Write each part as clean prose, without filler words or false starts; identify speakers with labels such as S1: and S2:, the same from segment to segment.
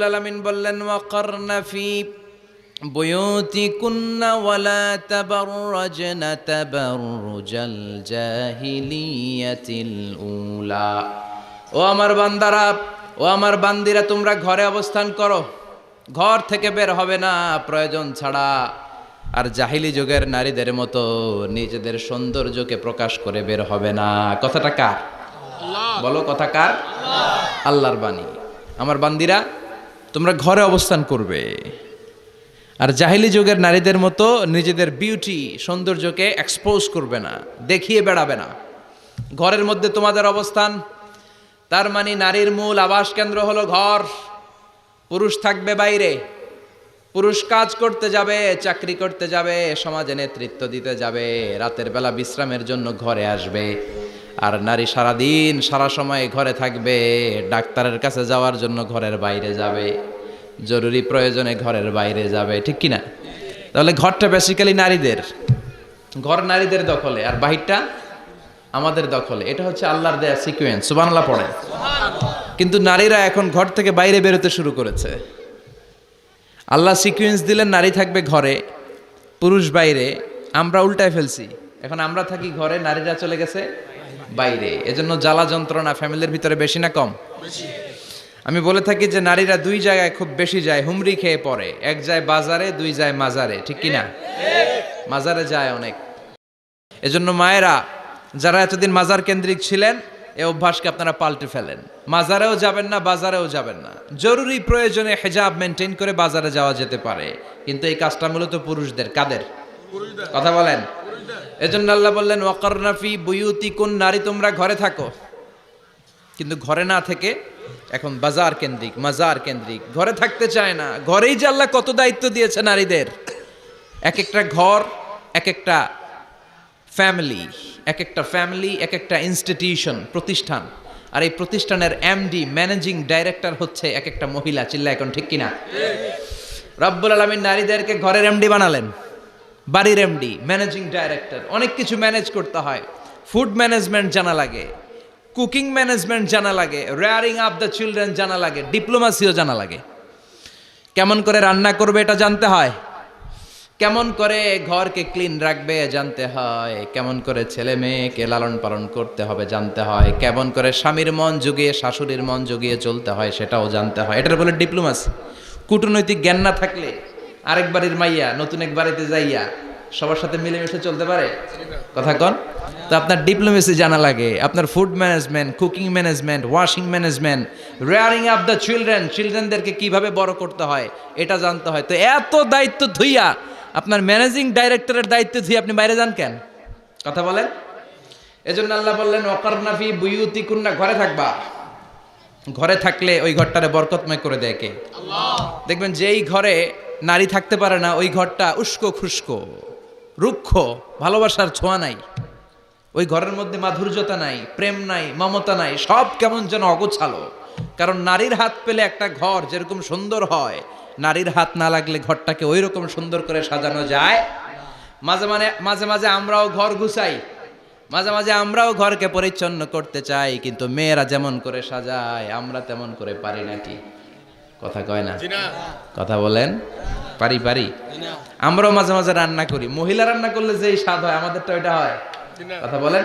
S1: রব্বুল আলামিন বললেন ওয়াকারনা ফি বুয়ুতিকুন্না ওয়ালা তাবাররাজনা তাবাররুজাল জাহিলিয়াতিল উলা। ও আমার বান্দারা, ও আমার বান্দিরা, তোমরা ঘরে অবস্থান করো, ঘর থেকে বের হবে না প্রয়োজন ছাড়া। আর জাহিলি যুগের নারীদের মতো নিজেদের সৌন্দর্যকে প্রকাশ করে বের হবে না। কথাটা কার? বলো, কথা কার? আল্লাহর বাণী। আমার বান্দিরা, তোমরা ঘরে অবস্থান করবে, আর জাহিলি যুগের নারীদের মতো নিজেদের বিউটি, সৌন্দর্যকে এক্সপোজ করবে না, দেখিয়ে বেড়াবে না। ঘরের মধ্যে তোমাদের অবস্থান, তার মানে নারীর মূল আবাস কেন্দ্র হলো ঘর। পুরুষ থাকবে বাইরে, পুরুষ কাজ করতে যাবে, চাকরি করতে যাবে, সমাজে নেতৃত্ব দিতে যাবে, রাতের বেলা বিশ্রামের জন্য ঘরে আসবে। আর নারী সারাদিন সারা সময় ঘরে থাকবে, ডাক্তারের কাছে যাওয়ার জন্য ঘরের বাইরে যাবে, জরুরি প্রয়োজনে ঘরের বাইরে যাবে, ঠিক কিনা? তাহলে ঘরটা বেসিক্যালি নারীদের, ঘর নারীদের দখলে, আর বাহিরটা আমাদের দখলে। এটা হচ্ছে আল্লাহর দেয়া সিকোয়েন্স। সুবহানাল্লাহ পড়ে। কিন্তু নারীরা এখন ঘর থেকে বাইরে বেরোতে শুরু করেছে। আল্লাহ সিকোয়েন্স দিলেন নারী থাকবে ঘরে, পুরুষ বাইরে। আমরা উল্টায় ফেলছি, এখন আমরা থাকি ঘরে, নারীরা চলে গেছে বাইরে। এজন্য জ্বালা যন্ত্রণা ফ্যামিলির ভিতরে বেশি না কম? আমি বলে থাকি যে নারীরা দুই জায়গায় খুব বেশি যায়, হুমড়ি খেয়ে পড়ে। এক যায় বাজারে, দুই যায় মাজারে, ঠিক কিনা? মাজারে যায় অনেক। এজন্য মায়েরা যারা এতদিন মাজার কেন্দ্রিক ছিলেন, এই অভ্যাসকে আপনারা পাল্টে ফেলেন। মাজারেও যাবেন না, বাজারেও যাবেন না। জরুরি প্রয়োজনে হিজাব মেনটেন করে বাজারে যাওয়া যেতে পারে, কিন্তু এই কাজটা মূলত পুরুষদের। কাদের? কথা বলেন। এজন্য আল্লাহ বললেন ওয়াকারনা ফি বুয়ুতিকুন, নারী তোমরা ঘরে থাকো। কিন্তু ঘরে না থেকে এখন বাজার কেন্দ্রিক, মাজার কেন্দ্রিক, ঘরে থাকতে চায় না। ঘরেই যে আল্লাহ কত দায়িত্ব দিয়েছে নারীদের। এক একটা ঘর এক একটা ফ্যামিলি, এক একটা ফ্যামিলি এক একটা ইনস্টিটিউশন, প্রতিষ্ঠান। আর এই প্রতিষ্ঠানের এমডি, ম্যানেজিং ডাইরেক্টর হচ্ছে এক একটা মহিলা। চিল্লা এখন, ঠিক কিনা? রব্বুল আলামিন নারীদেরকে ঘরের এমডি বানালেন, বাড়ির এমডি, ম্যানেজিং ডাইরেক্টর। অনেক কিছু ম্যানেজ করতে হয়। ফুড ম্যানেজমেন্ট জানা লাগে, কুকিং ম্যানেজমেন্ট জানা লাগে, রেয়ারিং আপ দ্য চিলড্রেন জানা লাগে, ডিপ্লোমাসিও জানা লাগে। কেমন করে রান্না করবে এটা জানতে হয়, কেমন করে ঘরকে ক্লিন রাখবে জানতে হয়, কেমন করে ছেলে মেয়েকে লালন পালন করতে হবে জানতে হয়, কেমন করে স্বামীর মন জুগিয়ে শাশুড়ির মন জুগিয়ে চলতে হয় সেটাও জানতে হয়। এটার বলে ডিপ্লোমাসি। কূটনৈতিক জ্ঞান না থাকলে আরেক বাড়ির মাইয়া নতুন এক বাড়িতে যাইয়া সবার সাথে মিলেমিশে চলতে পারে? কথা কন। তো আপনার ডিপ্লোমেসি জানা লাগে, আপনার food management, cooking management, washing management, rearing up the children, চিলড্রেনদেরকে কিভাবে বড় করতে হয় এটা জানতে হয়। তো এত দায়িত্ব ধুইয়া, আপনার ম্যানেজিং ডাইরেক্টরের দায়িত্ব ধুইয়া আপনি বাইরে যান কেন? কথা বলেন। এজন্য আল্লাহ বললেন ওয়াকারনা ফি বুয়ুতিকুন্না, ঘরে থাকবা। ঘরে থাকলে ওই ঘরটারে বরকতময় করে দেয় কে? আল্লাহ। দেখবেন যেই ঘরে নারী থাকতে পারে না, ওই ঘরটা উস্কো খুস্কো, রুক্ষ, ভালোবাসার ছোঁয়া নাই। ওই ঘরের মধ্যে মাধুর্যতা নাই, প্রেম নাই, মমতা নাই, সব কেমন যেন অগোছালো। কারণ নারীর হাত পেলে একটা ঘর যেরকম সুন্দর হয়, নারীর হাত না লাগলে ঘরটাকে ওই রকম সুন্দর করে সাজানো যায়। মাঝে মাঝে আমরাও ঘর গুছাই, মাঝে মাঝে আমরাও ঘরকে পরিচ্ছন্ন করতে চাই, কিন্তু মেয়েরা যেমন করে সাজায় আমরা তেমন করে পারি নাকি? কথা কয় না? কথা বলেন। পারি। আমরাও মাঝে মাঝে রান্না করি, মহিলা রান্না করলে যেই স্বাদ হয় আমাদেরটা ওইটা হয়। কথা বলেন।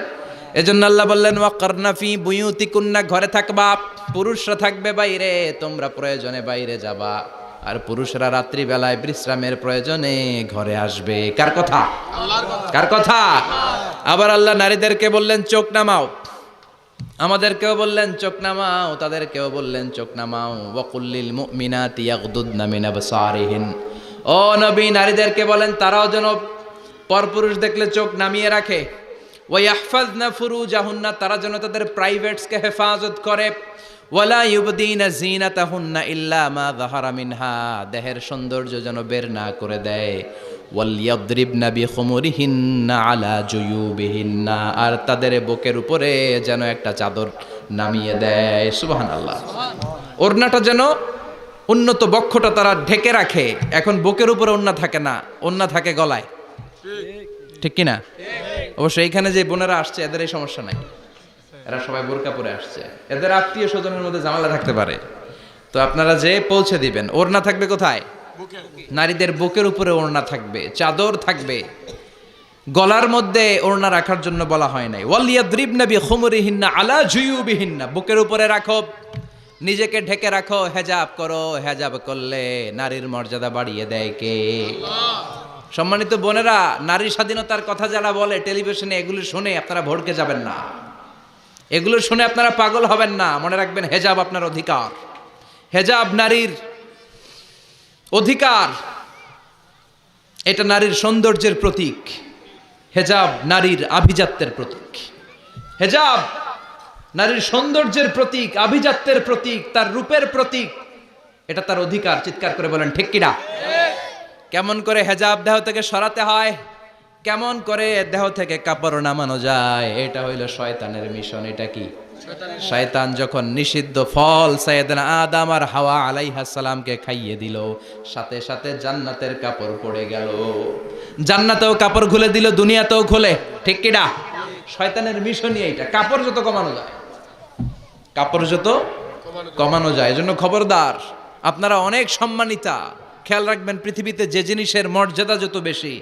S1: এজন্য আল্লাহ বললেন ওয়াকারনা ফি বুয়ুতিকুন্না, ঘরে থাকবা। পুরুষরা থাকবে বাইরে, তোমরা প্রয়োজনে বাইরে যাবা। আর পুরুষরা রাত্রি বেলায় বিশ্রামের প্রয়োজনে ঘরে আসবে। কার কথা? কার কথা? আবার আল্লাহ নারীদেরকে বললেন চোখ নামাও, আমাদেরকেও বললেন চোখ নামাও, তাদেরকেও বললেন চোখ নামাও। ওয়াকুল্লিল মুমিনাতি ইয়াগদুদনা মিন আবসারিহিন, ও নবী নারীদেরকে বলেন তারাও যেন পরপুরুষ দেখলে চোখ নামিয়ে রাখে। ওয়া ইয়াহফাজনা ফুরুজাহুন্না, তারা যেন তাদের প্রাইভেটসকে হেফাজত করে। ওয়ালা ইউবদিনা জিনাতাহুন্না ইল্লা মা যাহারা মিনহা, দেহের সৌন্দর্য যেন বের না করে দেয়। ওয়ালিয়াদরিবনা বিখুমুরিহিন্না আলা জুয়ুবিহিন্না, আর তাদের বুকের উপরে যেন একটা চাদর নামিয়ে দেয়। সুবহানাল্লাহ। ওড়নাটা যেন, উন্নত বক্ষটা তারা ঢেকে রাখে। এখন বুকের উপরে ওড়না থাকে না, ওড়না থাকে গলায়, ঠিক কিনা? অবশ্য এইখানে যে বোনেরা আসছে এদের এই সমস্যা নাই, এরা সবাই বোরকা পরে আসছে। এদের আত্মীয় স্বজনের মধ্যে ঝামেলা থাকতে পারে, তো আপনারা যে পৌঁছে দিবেন। ওড়না থাকবে কোথায়? নারীদের বুকের উপরে ওড়না থাকবে, চাদর থাকবে। গলার মধ্যে ওড়না রাখার জন্য বলা হয় নাই। ওয়ালিয়াদরিবনা বিখুমুরিহিন্না আলা জুয়ুবিহিন্না, বুকের উপরে রাখো, নিজেকে ঢেকে রাখো, হেজাব করো। হেজাব করলে নারীর মর্যাদা বাড়িয়ে দেয় কে? সম্মানিত বোনেরা, নারী স্বাধীনতার কথা যারা বলে টেলিভিশনে, এগুলো শুনে আপনারা ভড়কে যাবেন না, এগুলো শুনে আপনারা পাগল হবেন না। মনে রাখবেন, হেজাব আপনার অধিকার, হেজাব নারীর অধিকার, এটা নারীর সৌন্দর্যের প্রতীক। হেজাব নারীর আভিজাত্যের প্রতীক। হেজাব নারীর সৌন্দর্যের প্রতীক, আভিজাত্যের প্রতীক, তার রূপের প্রতীক। এটা তার অধিকার। চিৎকার করে বলেন ঠিক কিনা? কেমন করে হেজাব দেহ থেকে সরাতে হয়, কেমন করে দেহ থেকে কাপড় নামানো যায়, এটা হইল শয়তানের মিশন। এটা কি? শয়তান যখন নিষিদ্ধ ফল সাইয়েদনা আদম আর হাওয়া আলাইহিস সালামকে খাইয়ে দিল, সাথে সাথে জান্নাতের কাপড় পড়ে গেল। জান্নাতেও কাপড় খুলে দিল, দুনিয়াতেও খুলে। ঠিক কিনা? শয়তানের মিশনই এইটা। কাপড় যত কমানো যায়, কাপড় যত কমানো যায়। এজন্য খবরদার, আপনারা অনেক সম্মানিতা। খেয়াল রাখবেন, পৃথিবীতে যে জিনিসের মর্যাদা যত বেশি,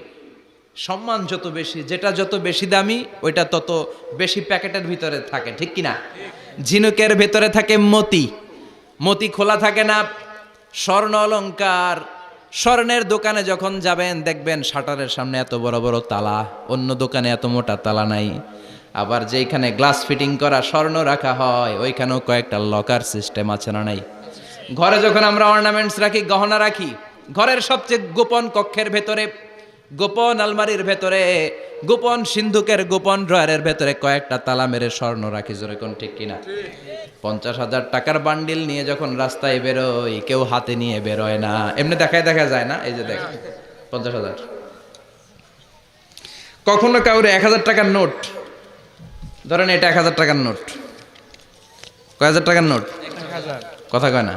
S1: সম্মান যত বেশি, যেটা যত বেশি দামি, ওইটা তত বেশি প্যাকেটের ভিতরে থাকে। ঠিক কিনা? ঝিনুকের ভেতরে থাকে মতি, মতি খোলা থাকে না। স্বর্ণ অলংকার, স্বর্ণের দোকানে যখন যাবেন দেখবেন শাটারের সামনে এত বড় বড় তালা, অন্য দোকানে এত মোটা তালা নাই। আবার যেখানে গ্লাস ফিটিং করা স্বর্ণ রাখা হয়, ওইখানেও কয়েকটা লকার সিস্টেম আছে না নাই? ঘরে যখন আমরা অর্নামেন্টস রাখি, গহনা রাখি, ঘরের সবচেয়ে গোপন কক্ষের ভেতরে, গোপন আলমারির ভেতরে, গোপন সিন্ধুকের গোপন ড্রয়ারের ভেতরে কয়েকটা তালা মেরে স্বর্ণ রাখি। জোরে কোন ঠিক কিনা? 50,000 টাকার বান্ডিল নিয়ে যখন রাস্তায় বেরোয়, কেউ হাতে নিয়ে বেরোয় না, এমনি দেখায় দেখা যায় না। এই যে দেখ, 50,000। কখনো কাউরে 1,000 টাকার নোট ধরেন, এটা 1,000 টাকার নোট। কয় হাজার টাকার নোট? কথা কয় না?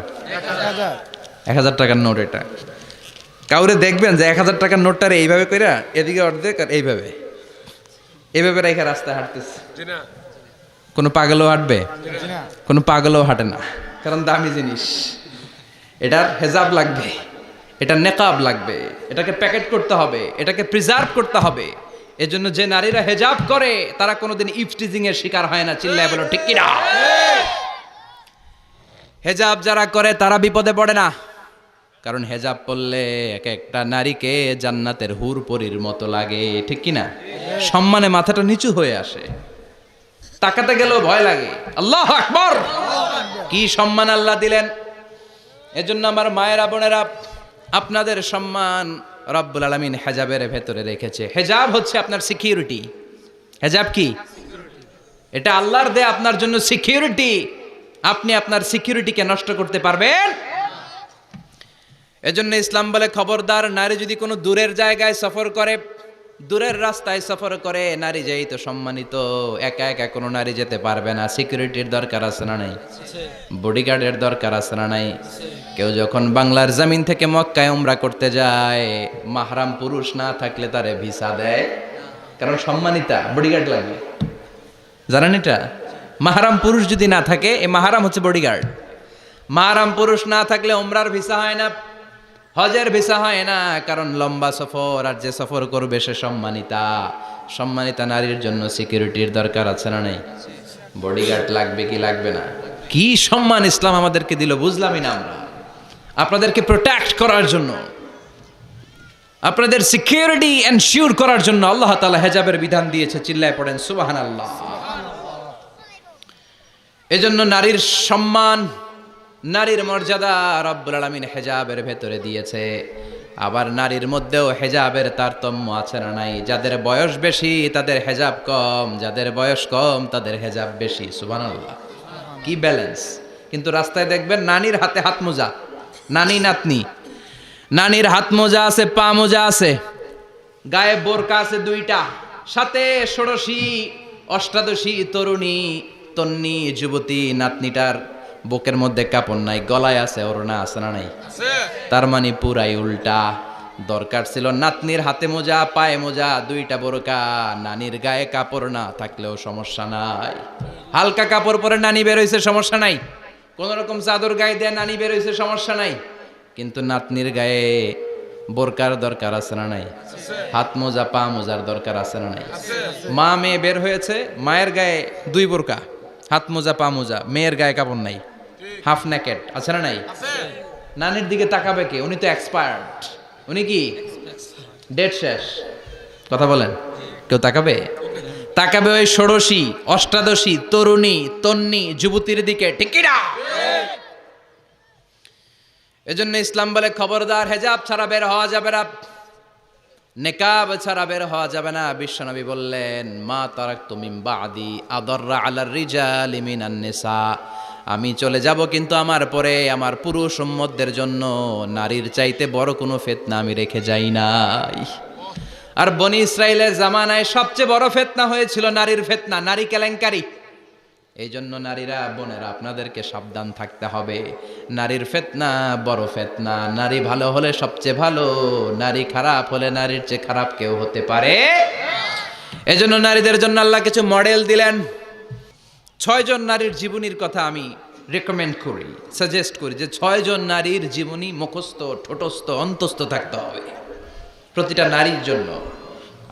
S1: 1,000 টাকার নোট। এটা কাউরে দেখবেন যে 1,000 টাকার নোটটারে এইভাবে কইরা এদিকে অর্ধেক আর এইভাবে এইভাবে রেখে রাস্তায় হাঁটতেছে। কোনো পাগলও হাঁটবে? কোনো পাগলও হাঁটে না, কারণ দামি জিনিস। এটার হেজাব লাগবে, এটা নেকাব লাগবে, এটাকে প্যাকেট করতে হবে, এটাকে প্রিজার্ভ করতে হবে। এজন্য যে নারীরা হেজাব করে তারা কোনোদিন ইফটিজিং এর শিকার হয় না। চিল্লায় বলো ঠিক কিনা? হেজাব যারা করে তারা বিপদে পড়ে না, কারণ হেজাব পরলে এক একটা নারীকে জান্নাতের হুর পরীর মতো লাগে। ঠিক কিনা? সম্মানে মাথাটা নিচু হয়ে আসে, তাকাতে গেলেও ভয় লাগে। আল্লাহু আকবার! কি সম্মান আল্লাহ দিলেন! এজন্য আমার মায়েরা বোনেরা, আপনাদের সম্মান রব্বুল আলামিন হেজাবের ভেতরে রেখেছে। হেজাব হচ্ছে আপনার সিকিউরিটি। হেজাব কি? এটা আল্লাহর দেয়া আপনার জন্য সিকিউরিটি। আপনি আপনার সিকিউরিটিকে নষ্ট করতে পারবেন? এজন্য ইসলাম বলে, খবরদার, নারী যদি কোনো দূরের জায়গায় সফর করে, দূরের রাস্তায় সফর করে, নারী যেই তো সম্মানিত, একা একা কোনো নারী যেতে পারবে না। সিকিউরিটির দরকার আছে না নাই? বডিগার্ডের দরকার আছে না নাই? কেউ যখন বাংলার জমিন থেকে মক্কায় উমরা করতে যায়, মাহরাম পুরুষ না থাকলে তারে ভিসা দেয়, কারণ সম্মানিতা, বডিগার্ড লাগে। জানেন এটা? মাহরাম পুরুষ যদি না থাকে, এই মাহরাম হচ্ছে বডিগার্ড। মাহরাম পুরুষ না থাকলে উমরার ভিসা হয় না, হজের ভিসা হয় না, কারণ লম্বা সফর, আর যে সফর করবে সে সম্মানিতা। সম্মানিতা নারীর জন্য সিকিউরিটির দরকার আছে না নাই? বডিগার্ড লাগবে কি লাগবে না? কি সম্মান ইসলাম আমাদেরকে দিল বুঝলামই না আমরা। আপনাদেরকে প্রোটেক্ট করার জন্য, আপনাদের সিকিউরিটি এনশিওর করার জন্য আল্লাহ তাআলা হেজাবের বিধান দিয়েছে। চিল্লায় পড়েন সুবহানাল্লাহ। এজন্য নারীর সম্মান, নারীর মর্যাদা রব্বুল আলামিন হেজাবের ভেতরে দিয়েছে। আবার নারীর মধ্যেও হেজাবের তারতম্য আছে না নাই? যাদের বয়স বেশি তাদের হেজাব কম, যাদের বয়স কম তাদের হেজাব বেশি। সুবহানাল্লাহ, কি ব্যালেন্স! কিন্তু রাস্তায় দেখবেন নানির হাতে হাত মোজা, নানি নাতনি, নানির হাত মোজা আছে, পা মোজা আছে, গায়ে বোরকা আছে 2টা, সাথে ষোড়শী অষ্টাদশী তরুণী তন্নি যুবতী নাতনিটার বুকের মধ্যে কাপড় নাই, গলায় আছে ওড়না, আছে না নাই? তার মানে পুরাই উল্টা। দরকার ছিল নাতনির হাতে মোজা, পায়ে মোজা, 2টা বোরকা, নানির গায়ে কাপড় না থাকলেও সমস্যা নাই। হালকা কাপড় পরে নানি বের হইছে, সমস্যা নাই। কোন রকম চাদর গায়ে দেয়া নানি বের হয়েছে, সমস্যা নাই, কিন্তু নাতনির গায়ে বোরকার দরকার আছে না নাই? হাত মোজা পা মোজার দরকার আছে না নাই? মা মেয়ে বের হয়েছে, মায়ের গায়ে 2 বোরকা, হাত মোজা পা মোজা, মেয়ের গায়ে কাপড় নাই, হাফ নেকেট আছে না নাই? নানির দিকে তাকাবে কে? উনি তো এক্সপার্ট, উনি কি ডেট শেষ, কথা বলেন, কেউ তাকাবে? তাকাবে ওই ষোড়শী অষ্টাদশী তরুণী তন্নি যুবতীর দিকে, ঠিক কি না? এজন্য ইসলাম বলে খবরদার, হেজাব ছাড়া বের হওয়া যাবে না, নেকাব ছাড়া বের হওয়া যাবে না। বিশ্বনবী বললেন, মা তারাকতু মিন বাদি আদাররা আলার রিজালি মিনান নিসা, আমি চলে যাব কিন্তু আমার পরে আমার পুরুষ উম্মতদের জন্য নারীর চাইতে বড় কোনো ফিতনা আমি রেখে যাই নাই। আর বনি ইসরাইলের জামানায় সবচেয়ে বড় ফিতনা হয়েছিল নারীর ফিতনা, নারী কেলেঙ্কারি। এই জন্য নারীরা, বোনেরা, আপনাদেরকে সাবধান থাকতে হবে। নারীর ফিতনা বড় ফিতনা। নারী ভালো হলে সবচেয়ে ভালো, নারী খারাপ হলে নারীর চেয়ে খারাপ কেউ হতে পারে। এজন্য নারীদের জন্য আল্লাহ কিছু মডেল দিলেন। 6 জন নারীর জীবনীর কথা আমি রেকমেন্ড করি, সাজেস্ট করি যে 6 জন নারীর জীবনী মুখস্থ ঠোঁটস্থ অন্তস্থ থাকতে হবে প্রতিটা নারীর জন্য।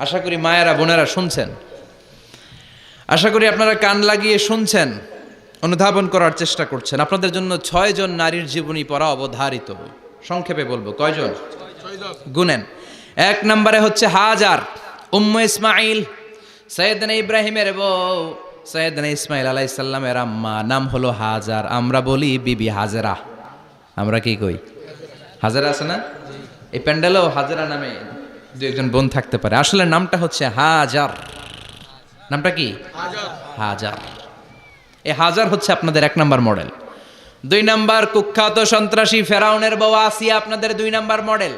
S1: আশা করি মায়েরা বোনেরা শুনছেন, আশা করি আপনারা কান লাগিয়ে শুনছেন, অনুধাবন করার চেষ্টা করছেন। আপনাদের জন্য 6 জন নারীর জীবনী পড়া অবধারিত। সংক্ষেপে বলবো, কয়জন? গুনেন। 1 নম্বরে হচ্ছে হাজার, উম্মে ইসমাইল, সৈয়দনা ইব্রাহিমের বউ, সৈয়দনা ইসমাইল আলাইহিস সালামের আম্মা, নাম হলো হাজার। আমরা বলি বিবি হাজেরা, আমরা কি কই? হাজেরা আছে না? এই প্যান্ডেলেও হাজেরা নামে 2-1 বোন থাকতে পারে। আসলে নামটা হচ্ছে হাজার। নামটা কি? হাজার। এই হাজার হচ্ছে আপনাদের 1 নম্বর মডেল। 2 নম্বর কুখ্যাত সন্ত্রাসী ফেরাউনের বউ আসিয়া আপনাদের 2 নম্বর মডেল।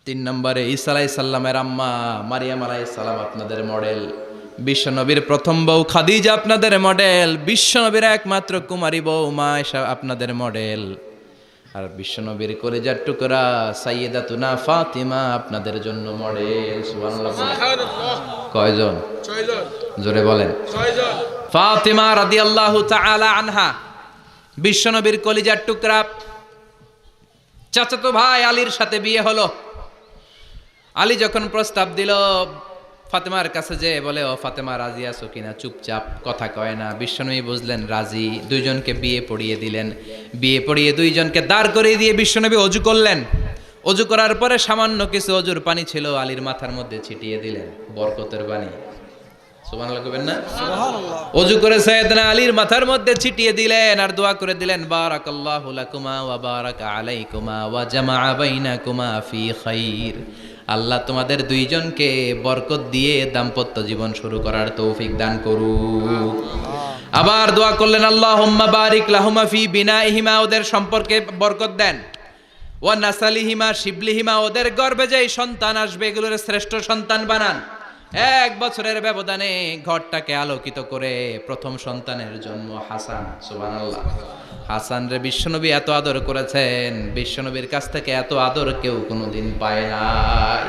S1: 3 নম্বরে ঈসা আলাইহিস সালামের আম্মা মারিয়াম আলাইহিস সালাম আপনাদের মডেল। বিশ্বনবীর প্রথম বউ খাদিজা আপনাদের মডেল। বিশ্বনবীর একমাত্র কুমারী বউ মা আয়েশা আপনাদের মডেল। আর বিশ্বনবীর কলিজার টুকরা সাইয়্যিদাতুনা ফাতিমা আপনাদের জন্য মডেল। সুবহানাল্লাহ। কয়জন? 6 জন। জোরে বলেন। 6 জন। ফাতিমা রাদিয়াল্লাহু তাআলা আনহা বিশ্বনবীর কলিজার টুকরা। চাচাতো ভাই আলীর সাথে বিয়ে হলো। আলী যখন প্রস্তাব দিল ফাতেমার কাছে, যে বলে, ও ফাতেমা রাজি আছো কিনা? চুপচাপ, কথা কয় না। বিশ্বনবী বুঝলেন রাজি, 2 জনকে বিয়ে পড়িয়ে দিলেন। বিয়ে পড়িয়ে 2 জনকে দাঁড় করিয়ে দিয়ে বিশ্বনবী অজু করলেন। অজু করার পরে সামান্য কিছু অজুর পানি ছিল, আলীর মাথার মধ্যে ছিটিয়ে দিলেন, বরকতের পানি। সুবহানাল্লাহ কইবেন না? সুবহানাল্লাহ। অজু করে সাইয়েদনা আলীর মাথার মধ্যে ছিটিয়ে দিলেন আর দোয়া করে দিলেন, বারাকাল্লাহু লাকুমা ওয়া বারাকা আলাইকুমা ওয়া জামাআ বাইনাকুমা ফি খাইর। আল্লাহ তোমাদের 2 জনকে বরকত দিয়ে দাম্পত্য জীবন শুরু করার তৌফিক দান করুক। আবার দোয়া করলেন, আল্লাহুম্মা বারিক লাহুমা ফি বিনাইহিমা, ওদের সম্পর্কে বরকত দেন। ওয়া নাসালিহিমা, শিবলিহিমা, ওদের গর্ভে যেই সন্তান আসবে এগুলোর শ্রেষ্ঠ সন্তান বানান। 1 বছরের ব্যবধানে ঘরটাকে আলোকিত করে প্রথম সন্তানের জন্ম হাসান। সুবহানাল্লাহ। হাসান রে বিশ্বনবী এত আদর করেছেন, বিশ্বনবীর কাছ থেকে এত আদর কেউ কোনোদিন পায় নাই।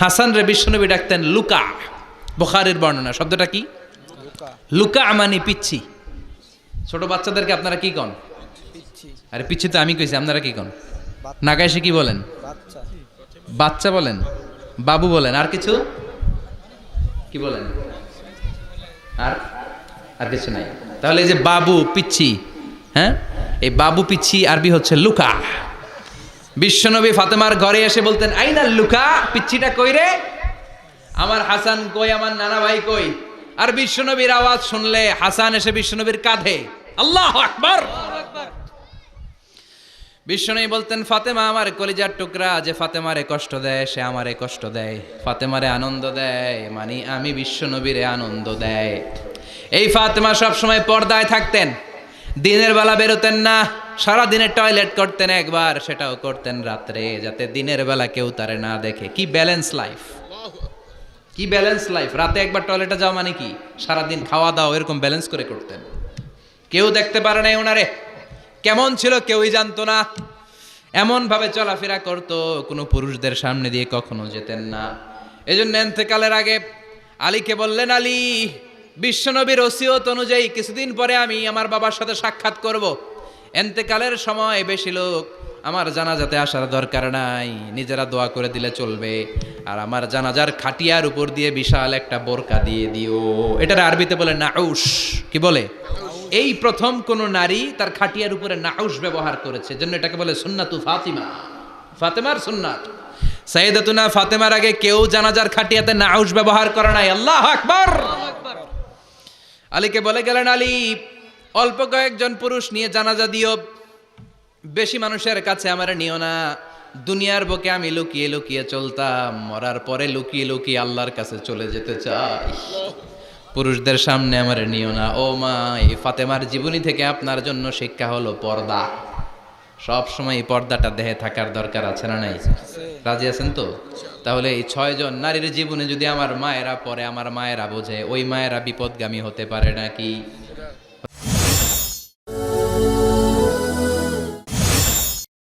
S1: হাসান রে বিশ্বনবী ডাকতেন লুকা। বুখারীর বর্ণনা। শব্দটা কি? লুকা মানে পিচ্ছি। ছোট বাচ্চাদেরকে আপনারা কি কন? আরে পিচ্ছি তো আমি কইছি, আপনারা কি কন? নাগাইশে কি বলেন? বাচ্চা বলেন, বাবু বলেন, আর কিছু কি বলেন? আর কিছু নাই। তাহলে এই যে বাবু পিচ্ছি, হ্যাঁ, এই বাবু পিচ্ছি আরবি হচ্ছে লুকা। বিশ্বনবী ফাতেমার ঘরে এসে বলতেন, আইনা লুকা, পিচ্ছিটা কই রে? আমার হাসান কই, আমার নানা ভাই কই? আর বিশ্বনবীর আওয়াজ শুনলে হাসান এসে বিশ্বনবীর কাঁধে, আল্লাহু আকবার। বিশ্বনবী বলতেন, ফাতেমা আমার কলিজার টুকরা, যে ফাতেমারে কষ্ট দেয় সে আমারে কষ্ট দেয়, ফাতেমারে আনন্দ দেয় মানে আমি বিশ্বনবীরে আনন্দ দেয়। এই ফাতেমা সব সময় পর্দায় থাকতেন, দিনের বেলা বেরোতেন না, সারা দিনে টয়লেট করতেন একবার, সেটাও করতেন রাত্রে, যাতে দিনের বেলা কেউ তারে না দেখে। কি ব্যালেন্স লাইফ, কি ব্যালেন্স লাইফ। রাতে একবার টয়লেটে যাওয়া মানে কি সারা দিন খাওয়া দাওয়া এরকম ব্যালেন্স করে করতেন। কেউ দেখতে পারে নাই ওনারে, কেমন ছিল কেউই জানতো না। এমন ভাবে চলাফেরা করতো, কোনো পুরুষদের সামনে দিয়ে কখনো যেতেন না। এজন্য ইন্তেকালের আগে আলীকে বললেন, আলী বিশ্বনবীর ওসিয়ত অনুযায়ী কিছুদিন পরে আমি আমার বাবার সাথে সাক্ষাৎ করব। এন্তেকালের সময় বেশি লোক আমার জানাজাতে আসার দরকার নাই, নিজেরা দোয়া করে দিলে চলবে। আর আমার জানাজার খাটিয়ার উপর দিয়ে বিশাল একটা বোরকা দিয়ে দিও। এটার আরবিতে বলে নাউশ। কি বলে? এই প্রথম কোন নারী তার খাটিয়ার উপরে নাউশ ব্যবহার করেছে, জন্য এটাকে বলে সুন্নাতু ফাতিমা, ফাতেমার সুন্নাত। সাইয়েদাতুনা ফাতেমার আগে কেউ জানাজার খাটিয়াতে নাউশ ব্যবহার করে নাই। আল্লাহু আকবার। আলীকে বলে গেলেন, আলী অল্প কয়েকজন পুরুষ নিয়ে জানাজা দিও, বেশি মানুষের কাছে আমার নিও না। দুনিয়ার বুকে আমি লুকিয়ে লুকিয়ে চলতাম, মরার পরে লুকিয়ে লুকিয়ে আল্লাহর কাছে চলে যেতে চাই। পুরুষদের সামনে আমার নিও না। ও মা, এই ফাতেমার জীবনী থেকে আপনার জন্য শিক্ষা হলো পর্দা। সব সময় এই পর্দাটা দেহে থাকার দরকার আছে না নাই? রাজি আছেন তো? তাহলে এই 6 জন নারীর জীবনে যদি আমার মায়েরা পরে, আমার মায়েরা বোঝে, ওই মায়েরা বিপদগামী হতে পারে নাকি?